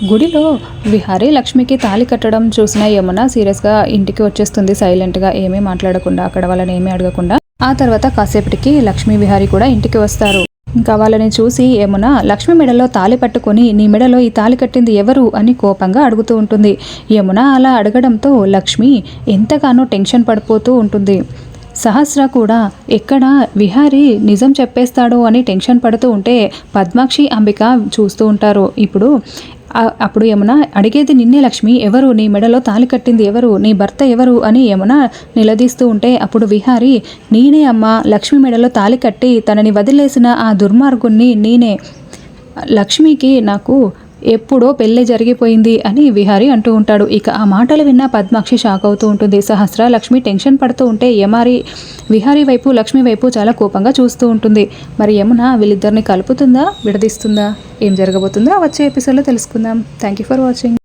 గుడిలో విహారీ లక్ష్మికి తాళి కట్టడం చూసిన యమున సీరియస్గా ఇంటికి వచ్చేస్తుంది సైలెంట్గా, ఏమీ మాట్లాడకుండా, అక్కడ వాళ్ళని ఏమీ అడగకుండా. ఆ తర్వాత కాసేపటికి లక్ష్మీ విహారీ కూడా ఇంటికి వస్తారు. ఇంకా వాళ్ళని చూసి యమున లక్ష్మి మెడలో తాళి పట్టుకొని నీ మెడలో ఈ తాళి కట్టింది ఎవరు అని కోపంగా అడుగుతూ ఉంటుంది. యమున అలా అడగడంతో లక్ష్మి ఎంతగానో టెన్షన్ పడిపోతూ ఉంటుంది. సహస్ర కూడా ఎక్కడ విహారీ నిజం చెప్పేస్తాడో అని టెన్షన్ పడుతూ ఉంటే పద్మాక్షి, అంబిక చూస్తూ ఉంటారు. అప్పుడు యమున అడిగేది నిన్నే లక్ష్మి, ఎవరు నీ మెడలో తాళి కట్టింది ఎవరు, నీ భర్త ఎవరు అని యమున నిలదీస్తూ ఉంటే అప్పుడు విహారీ నేనే అమ్మా, లక్ష్మి మెడలో తాళి కట్టి తనని వదిలేసిన ఆ దుర్మార్గుణ్ణి నేనే. లక్ష్మికి నాకు ఎప్పుడో పెళ్ళి జరిగిపోయింది అని విహారీ అంటూ ఉంటాడు. ఇక ఆ మాటలు విన్న పద్మాక్షి షాక్ అవుతూ ఉంటుంది. సహస్ర లక్ష్మి టెన్షన్ పడుతూ ఉంటే విహారీ వైపు లక్ష్మి వైపు చాలా కోపంగా చూస్తూ ఉంటుంది. మరి యమున వీళ్ళిద్దరిని కలుపుతుందా, విడదీస్తుందా, ఏం జరగబోతుందో వచ్చే ఎపిసోడ్లో తెలుసుకుందాం. Thank you for watching.